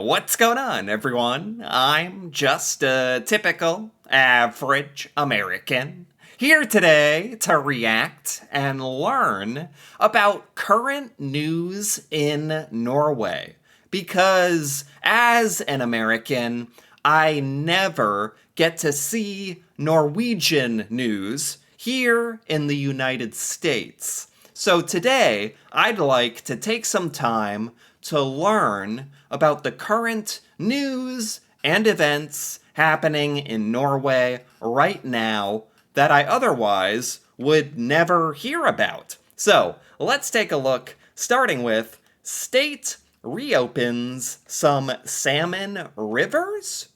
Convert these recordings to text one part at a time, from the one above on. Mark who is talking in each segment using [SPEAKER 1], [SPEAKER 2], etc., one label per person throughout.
[SPEAKER 1] What's going on, everyone? I'm just a typical, average American here today to react and learn about current news in Norway. Because as an American, I never get to see Norwegian news here in the United States. So today, I'd like to take some time to learn about the current news and events happening in Norway right now that I otherwise would never hear about. So let's take a look, starting with state reopens some salmon rivers?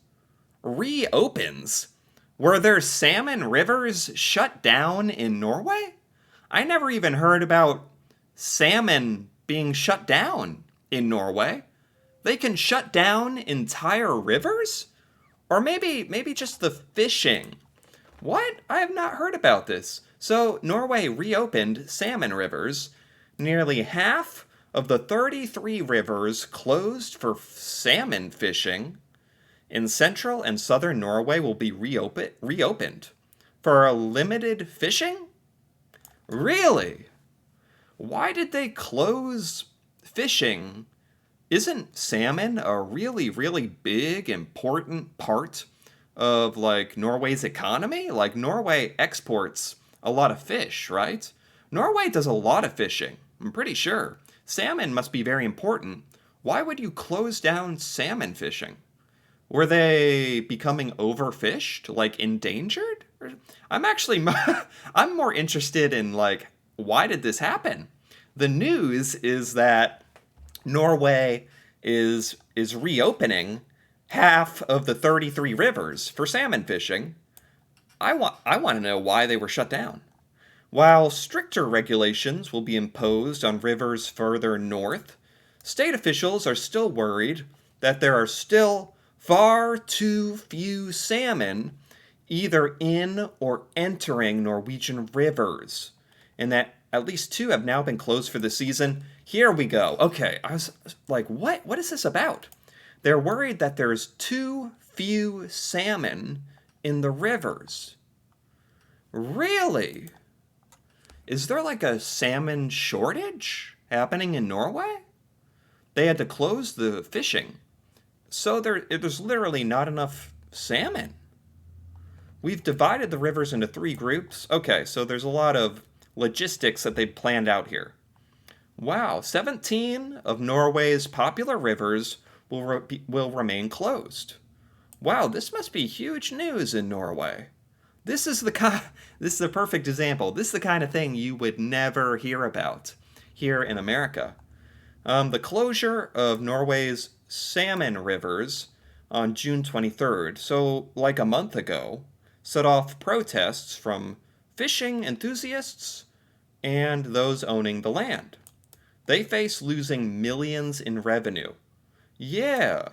[SPEAKER 1] Reopens? Were there salmon rivers shut down in Norway? I never even heard about salmon being shut down in Norway. They can shut down entire rivers? Or maybe just the fishing. What? I have not heard about this. So, Norway reopened salmon rivers. Nearly half of the 33 rivers closed for salmon fishing in central and southern Norway will be reopened for a limited fishing? Really? Why did they close fishing? Isn't salmon a really, really big, important part of like Norway's economy? Like Norway exports a lot of fish, right? Norway does a lot of fishing, I'm pretty sure. Salmon must be very important. Why would you close down salmon fishing? Were they becoming overfished, like endangered? I'm actually I'm more interested in like why did this happen? The news is that Norway is reopening half of the 33 rivers for salmon fishing. I want to know why they were shut down. While stricter regulations will be imposed on rivers further north, state officials are still worried that there are still far too few salmon either in or entering Norwegian rivers, and that at least two have now been closed for the season. Here we go. Okay, I was like, what? What is this about? They're worried that there's too few salmon in the rivers. Really? Is there like a salmon shortage happening in Norway? They had to close the fishing. So there's literally not enough salmon. We've divided the rivers into three groups. Okay, so there's a lot of logistics that they planned out here. Wow, 17 of Norway's popular rivers will remain closed. Wow, this must be huge news in Norway. This is this is the perfect example. This is the kind of thing you would never hear about here in America. The closure of Norway's salmon rivers on June 23rd, so like a month ago, set off protests from fishing enthusiasts and those owning the land. They face losing millions in revenue. Yeah.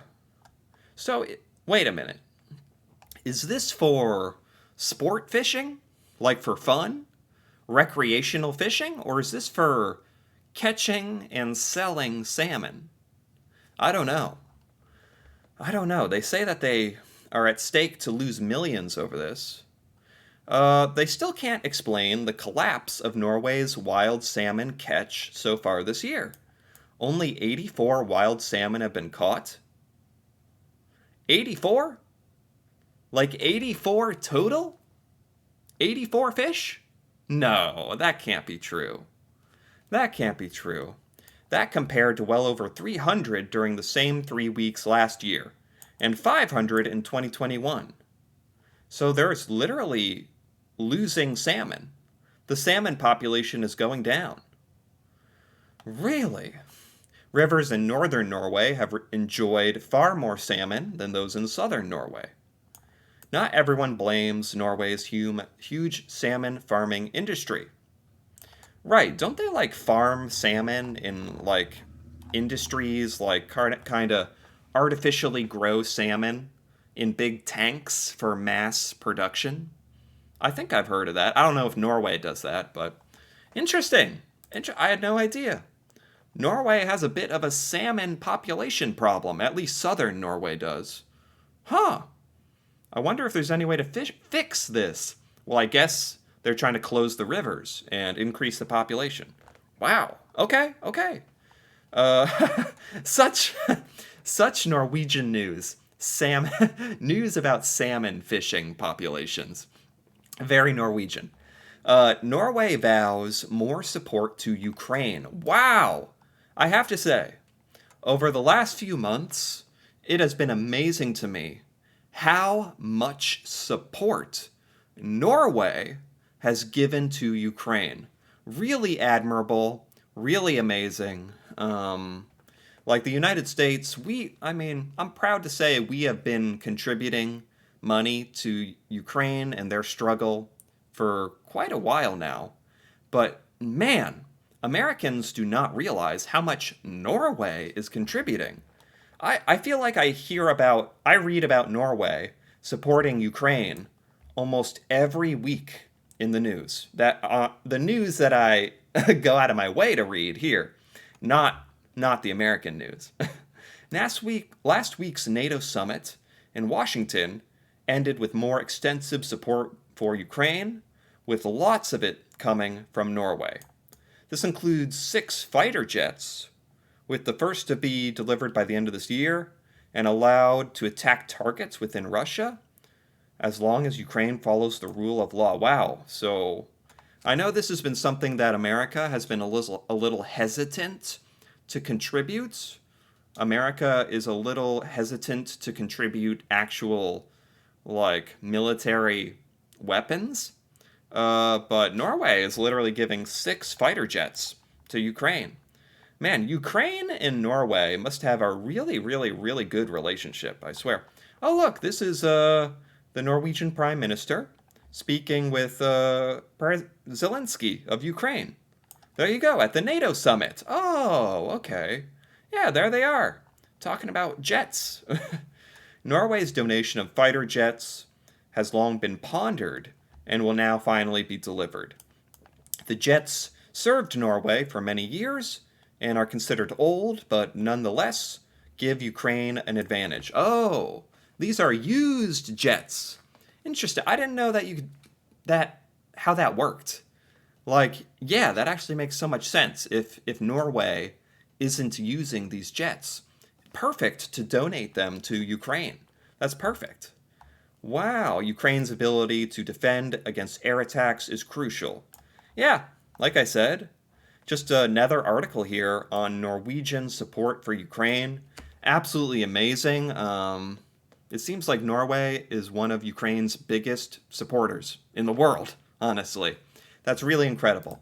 [SPEAKER 1] So, wait a minute. Is this for sport fishing? Like for fun? Recreational fishing? Or is this for catching and selling salmon? I don't know. I don't know. They say that they are at stake to lose millions over this. They still can't explain the collapse of Norway's wild salmon catch so far this year. Only 84 wild salmon have been caught. 84? Like 84 total? 84 fish? No, that can't be true. That can't be true. That compared to well over 300 during the same 3 weeks last year, and 500 in 2021. So there's literally losing salmon. The salmon population is going down. Really? Rivers in northern Norway have enjoyed far more salmon than those in southern Norway. Not everyone blames Norway's huge salmon farming industry. Right, don't they like farm salmon in like industries like kind of artificially grow salmon in big tanks for mass production? I think I've heard of that. I don't know if Norway does that, but interesting. I had no idea. Norway has a bit of a salmon population problem, at least southern Norway does. Huh. I wonder if there's any way to fix this. Well, I guess they're trying to close the rivers and increase the population. Wow. Okay, okay. Uh, such such Norwegian news. News about salmon fishing populations. Very Norwegian. Norway vows more support to Ukraine. Wow! I have to say, over the last few months, it has been amazing to me how much support Norway has given to Ukraine. Really admirable, really amazing. Like the United States, I'm proud to say we have been contributing money to Ukraine and their struggle for quite a while now. But man, Americans do not realize how much Norway is contributing. I feel like I read about Norway supporting Ukraine almost every week in the news. The news that I go out of my way to read here, not the American news. Last week's NATO summit in Washington ended with more extensive support for Ukraine, with lots of it coming from Norway. This includes 6 fighter jets, with the first to be delivered by the end of this year and allowed to attack targets within Russia as long as Ukraine follows the rule of law. Wow. So I know this has been something that America has been a little hesitant to contribute. America is a little hesitant to contribute actual, like, military weapons. But Norway is literally giving 6 fighter jets to Ukraine. Man, Ukraine and Norway must have a really, really, really good relationship, I swear. Oh, look, this is the Norwegian Prime Minister speaking with Zelensky of Ukraine. There you go, at the NATO summit. Oh, okay. Yeah, there they are, talking about jets. Norway's donation of fighter jets has long been pondered and will now finally be delivered. The jets served Norway for many years and are considered old, but nonetheless give Ukraine an advantage. Oh, these are used jets. Interesting. I didn't know how that worked. Like, yeah, that actually makes so much sense if Norway isn't using these jets. Perfect to donate them to Ukraine. That's perfect. Wow, Ukraine's ability to defend against air attacks is crucial. Yeah, like I said, just another article here on Norwegian support for Ukraine. Absolutely amazing. It seems like Norway is one of Ukraine's biggest supporters in the world, honestly. That's really incredible.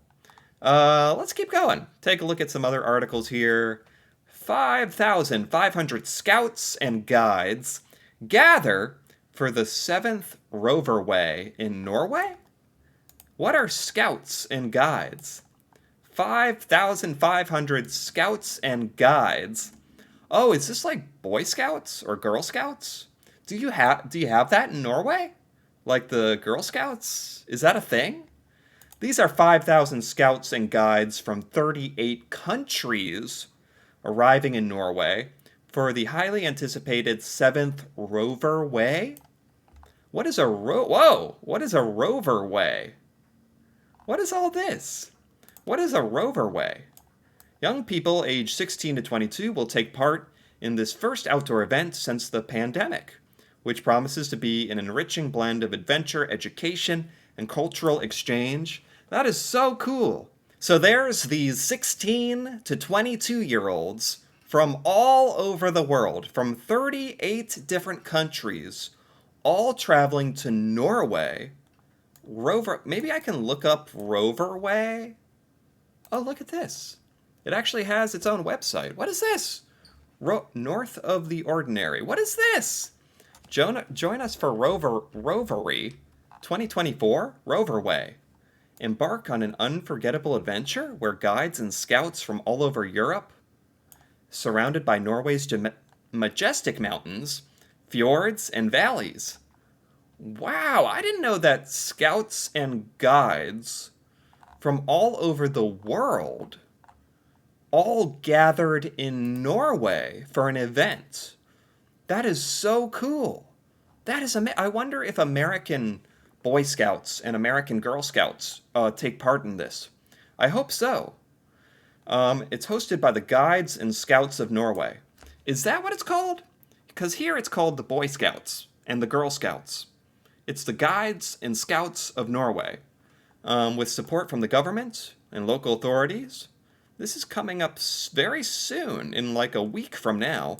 [SPEAKER 1] Let's keep going. Take a look at some other articles here. 5,500 scouts and guides gather for the 7th Rover Way in Norway? What are scouts and guides? 5,500 scouts and guides. Oh, is this like Boy Scouts or Girl Scouts? Do you have that in Norway? Like the Girl Scouts? Is that a thing? These are 5,000 scouts and guides from 38 countries arriving in Norway for the highly anticipated 7th Rover Way. What is a What is a Rover Way? What is all this? What is a Rover Way? Young people aged 16 to 22 will take part in this first outdoor event since the pandemic, which promises to be an enriching blend of adventure, education, and cultural exchange. That is so cool. So there's these 16 to 22-year-olds from all over the world, from 38 different countries, all traveling to Norway. Maybe I can look up Rover Way. Oh, look at this. It actually has its own website. What is this? North of the Ordinary. What is this? Join us for Rovery 2024 Rover Way. Embark on an unforgettable adventure where guides and scouts from all over Europe, surrounded by Norway's majestic mountains, fjords, and valleys. Wow, I didn't know that scouts and guides from all over the world all gathered in Norway for an event. That is so cool. I wonder if American Boy Scouts and American Girl Scouts take part in this. I hope so. It's hosted by the Guides and Scouts of Norway. Is that what it's called? Because here it's called the Boy Scouts and the Girl Scouts. It's the Guides and Scouts of Norway, with support from the government and local authorities. This is coming up very soon, in like a week from now.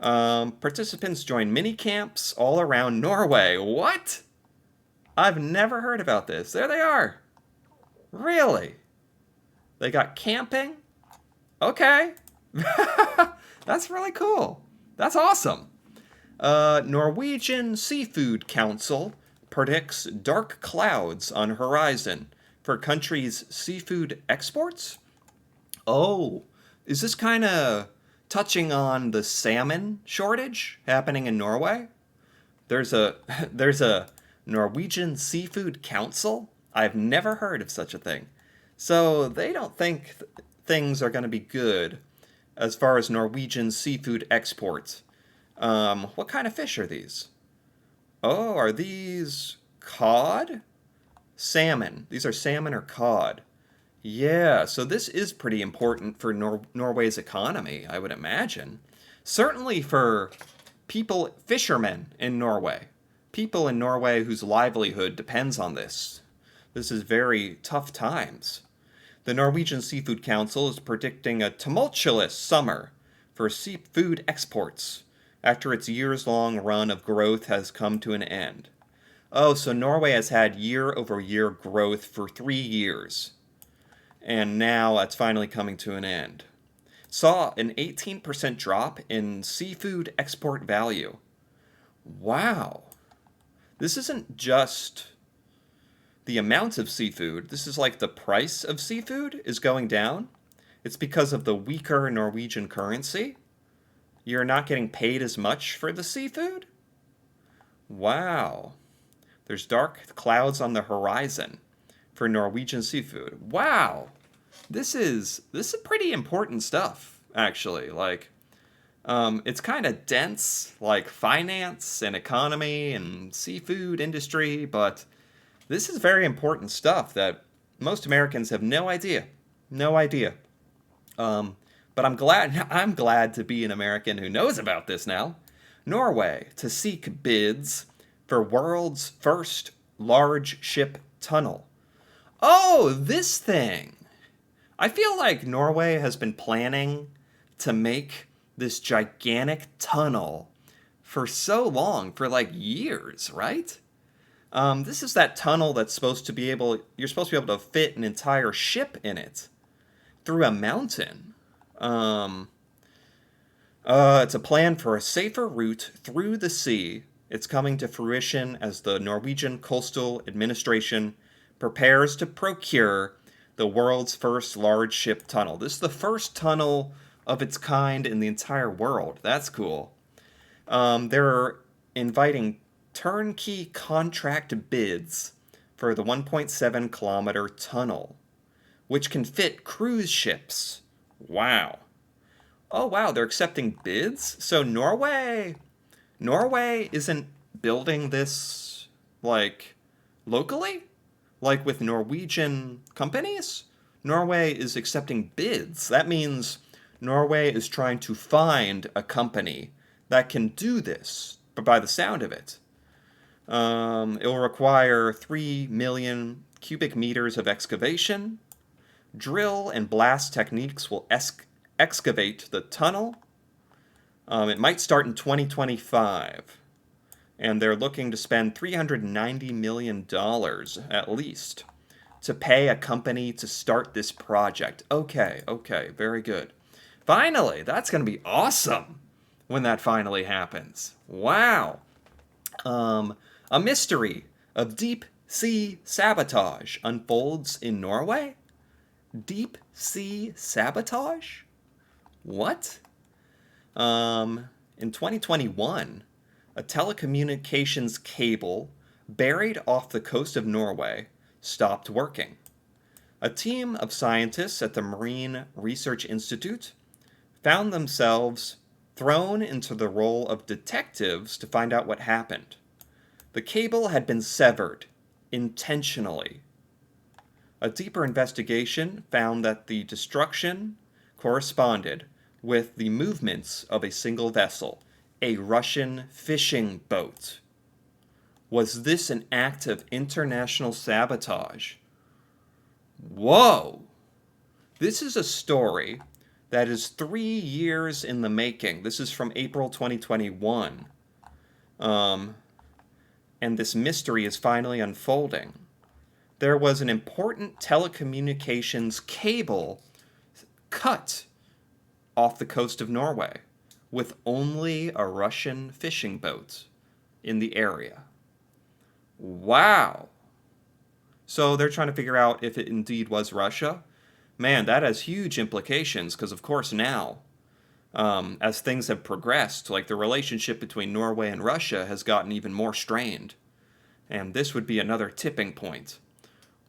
[SPEAKER 1] Participants join mini camps all around Norway. What? I've never heard about this. There they are. Really? They got camping? Okay. That's really cool. That's awesome. Norwegian Seafood Council predicts dark clouds on horizon for country's seafood exports. Oh, is this kind of touching on the salmon shortage happening in Norway? There's a there's a Norwegian Seafood Council. I've never heard of such a thing. So they don't think things are going to be good as far as Norwegian seafood exports. What kind of fish are these? Oh, are these cod? Salmon. These are salmon or cod. Yeah, so this is pretty important for Norway's economy, I would imagine. Certainly for fishermen in Norway. People in Norway whose livelihood depends on this. This is very tough times. The Norwegian Seafood Council is predicting a tumultuous summer for seafood exports after its years-long run of growth has come to an end. Oh, so Norway has had year-over-year growth for 3 years. And now that's finally coming to an end. Saw an 18% drop in seafood export value. Wow. This isn't just the amount of seafood. This is like the price of seafood is going down. It's because of the weaker Norwegian currency. You're not getting paid as much for the seafood? Wow. There's dark clouds on the horizon for Norwegian seafood. Wow. This is pretty important stuff, actually. Like, it's kind of dense, like finance and economy and seafood industry, but this is very important stuff that most Americans have no idea. No idea. But I'm glad to be an American who knows about this now. Norway to seek bids for world's first large ship tunnel. Oh, this thing. I feel like Norway has been planning to make this gigantic tunnel for so long, for like years, right? This is that tunnel that's you're supposed to be able to fit an entire ship in it through a mountain. It's a plan for a safer route through the sea. It's coming to fruition as the Norwegian Coastal Administration prepares to procure the world's first large ship tunnel. This is the first tunnel of its kind in the entire world. That's cool. They're inviting turnkey contract bids for the 1.7 kilometer tunnel, which can fit cruise ships. Wow. Oh, wow, they're accepting bids? So Norway isn't building this, like, locally? Like with Norwegian companies? Norway is accepting bids. That means Norway is trying to find a company that can do this, but by the sound of it. It will require 3 million cubic meters of excavation. Drill and blast techniques will excavate the tunnel. It might start in 2025. And they're looking to spend $390 million at least to pay a company to start this project. Okay, very good. Finally, that's going to be awesome when that finally happens. Wow. A mystery of deep sea sabotage unfolds in Norway? Deep sea sabotage? What? In 2021, a telecommunications cable buried off the coast of Norway stopped working. A team of scientists at the Marine Research Institute found themselves thrown into the role of detectives to find out what happened. The cable had been severed intentionally. A deeper investigation found that the destruction corresponded with the movements of a single vessel, a Russian fishing boat. Was this an act of international sabotage? Whoa! This is a story that is 3 years in the making. This is from April 2021. And this mystery is finally unfolding. There was an important telecommunications cable cut off the coast of Norway with only a Russian fishing boat in the area. Wow. So they're trying to figure out if it indeed was Russia. Man, that has huge implications because, of course, now, as things have progressed, like the relationship between Norway and Russia has gotten even more strained. And this would be another tipping point.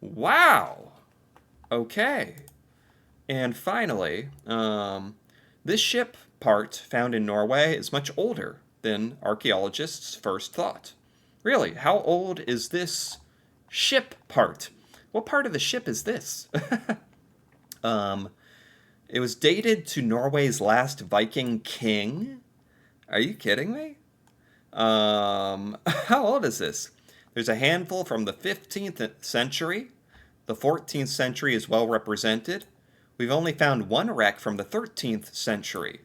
[SPEAKER 1] Wow. Okay. And finally, this ship part found in Norway is much older than archaeologists first thought. Really, how old is this ship part? What part of the ship is this? It was dated to Norway's last Viking king. Are you kidding me? How old is this? There's a handful from the 15th century. The 14th century is well represented. We've only found one wreck from the 13th century.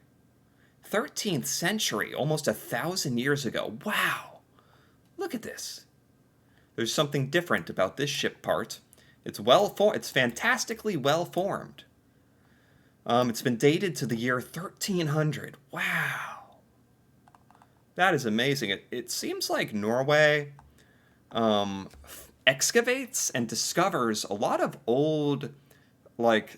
[SPEAKER 1] 13th century, almost 1,000 years ago. Wow! Look at this. There's something different about this ship part. It's it's fantastically well formed. It's been dated to the year 1300. Wow. That is amazing. It seems like Norway excavates and discovers a lot of old,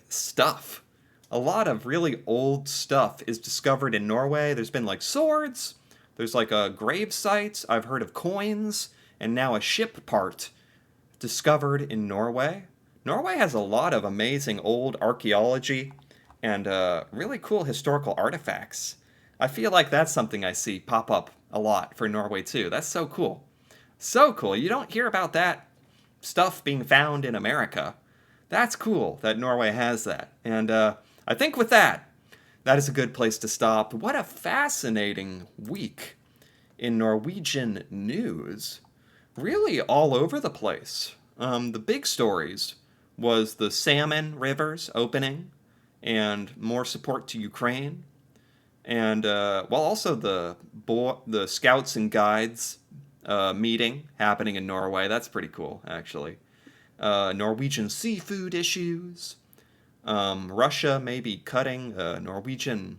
[SPEAKER 1] stuff. A lot of really old stuff is discovered in Norway. There's been, swords. There's, a grave site. I've heard of coins. And now a ship part discovered in Norway. Norway has a lot of amazing old archaeology and really cool historical artifacts. I feel like that's something I see pop up a lot for Norway too. That's so cool. So cool. You don't hear about that stuff being found in America. That's cool that Norway has that. And I think with that, that is a good place to stop. What a fascinating week in Norwegian news. Really all over the place. The big stories was the salmon rivers opening and more support to Ukraine. And, also the Scouts and Guides meeting happening in Norway. That's pretty cool, actually. Norwegian seafood issues. Russia maybe cutting a Norwegian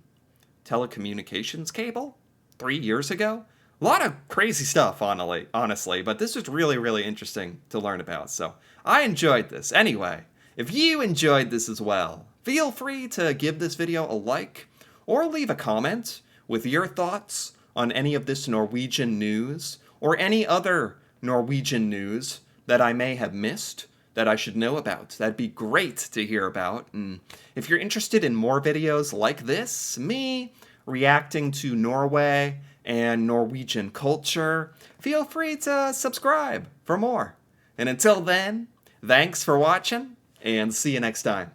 [SPEAKER 1] telecommunications cable 3 years ago. A lot of crazy stuff, honestly, but this was really, really interesting to learn about. So I enjoyed this. Anyway, if you enjoyed this as well, feel free to give this video a like or leave a comment with your thoughts on any of this Norwegian news or any other Norwegian news that I may have missed that I should know about. That'd be great to hear about. And if you're interested in more videos like this, me reacting to Norway and Norwegian culture, feel free to subscribe for more. And until then, thanks for watching, and see you next time.